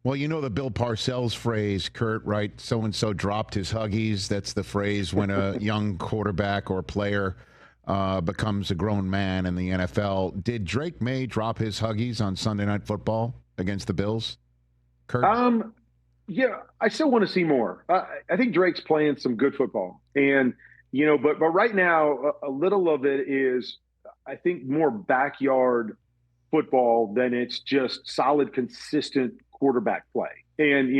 Well, you know the Bill Parcells phrase, Kurt, right? So-and-so dropped his Huggies. That's the phrase when a young quarterback or player becomes a grown man in the NFL. Did Drake Maye drop his Huggies on Sunday Night Football against the Bills, Kurt? Yeah, I still want to see more. I think Drake's playing some good football. And, but right now, a little of it is, I think, more backyard football than it's just solid, consistent quarterback play. And,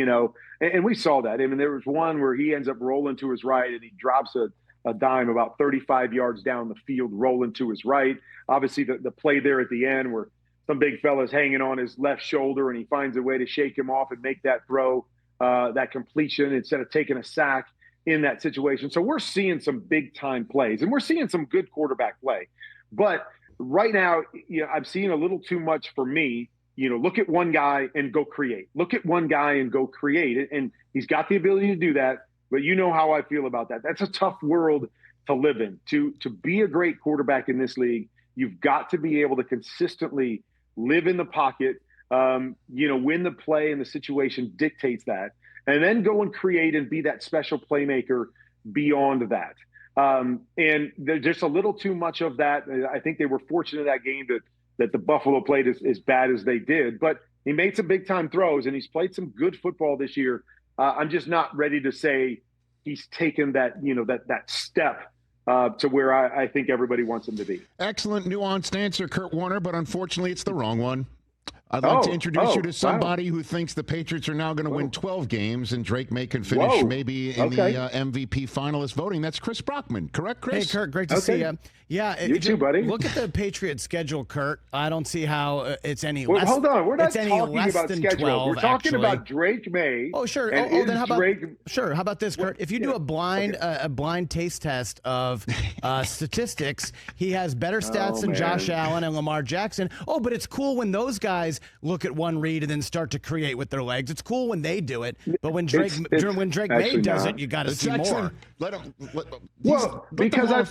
and we saw that. I mean, there was one where he ends up rolling to his right and he drops a dime about 35 yards down the field, rolling to his right. Obviously, the play there at the end where some big fella's hanging on his left shoulder and he finds a way to shake him off and make that throw, that completion instead of taking a sack in that situation. So we're seeing some big time plays and we're seeing some good quarterback play. But right now, I'm seeing a little too much for me. Look at one guy and go create. Look at one guy and go create. And he's got the ability to do that. But you know how I feel about that. That's a tough world to live in. To be a great quarterback in this league, you've got to be able to consistently live in the pocket, when the play and the situation dictates that, and then go and create and be that special playmaker beyond that. And there's just a little too much of that. I think they were fortunate in that game that the Buffalo played as bad as they did, but he made some big time throws and he's played some good football this year. I'm just not ready to say he's taken that, that step to where I think everybody wants him to be. Excellent nuanced answer, Kurt Warner, but unfortunately it's the wrong one. I'd like to introduce you to somebody who thinks the Patriots are now going to win 12 games and Drake Maye can finish maybe in the MVP finalist voting. That's Chris Brockman. Correct, Chris? Hey, Kurt, great to see you. Yeah, you too, buddy. Look at the Patriots schedule, Kurt. I don't see how it's any less. Hold on, we're not talking about schedule. 12, we're talking about Drake Maye. Oh, sure. Then how about How about this, Kurt? If you do a blind taste test of statistics, he has better stats than Josh Allen and Lamar Jackson. Oh, but it's cool when those guys look at one read and then start to create with their legs. It's cool when they do it, but when Drake Maye does it, you got to see more. Because I've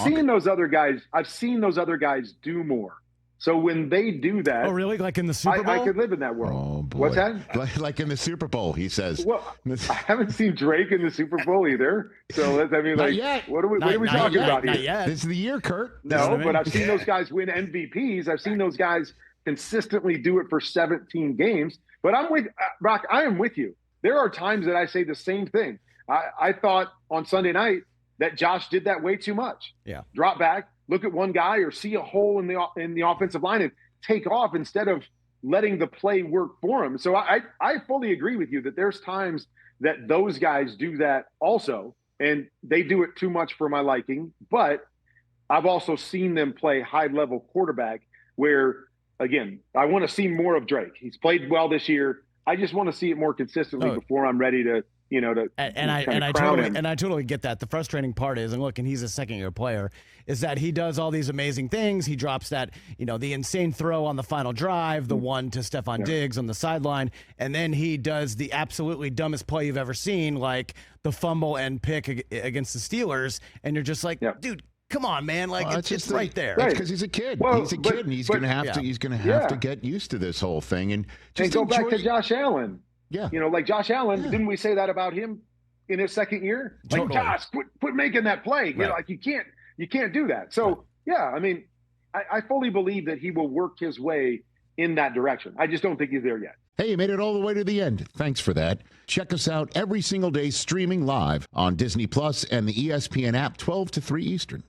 seen those other guys. I've seen those other guys do more. So when they do that, oh really? Like in the Super Bowl, I could live in that world. Oh, boy. What's that? Like in the Super Bowl, he says. Well, I haven't seen Drake in the Super Bowl either. So what are we talking about here? Not yet. This is the year, Kurt. No, but I've seen those guys win MVPs. I've seen those guys consistently do it for 17 games. But I'm with Brock. I am with you. There are times that I say the same thing. I thought on Sunday night that Josh did that way too much. Yeah. Drop back, look at one guy or see a hole in the offensive line and take off instead of letting the play work for him. So I fully agree with you that there's times that those guys do that also, and they do it too much for my liking. But I've also seen them play high-level quarterback where, again, I want to see more of Drake. He's played well this year. I just want to see it more consistently before I'm ready to I totally get that. The frustrating part is, and he's a second-year player, is that he does all these amazing things. He drops that, the insane throw on the final drive, the one to Stephon Diggs on the sideline, and then he does the absolutely dumbest play you've ever seen, like the fumble and pick against the Steelers, and you're just like, dude, come on, man! It's right there. Right, because he's a kid. He's a kid, and he's going to have to. He's going to have to get used to this whole thing, and just go back to Josh Allen. Yeah, like Josh Allen. Didn't we say that about him in his second year? Like, totally. Josh, quit making that play. Right. You can't do that. So I mean, I fully believe that he will work his way in that direction. I just don't think he's there yet. Hey, you made it all the way to the end. Thanks for that. Check us out every single day streaming live on Disney Plus and the ESPN app 12 to 3 Eastern.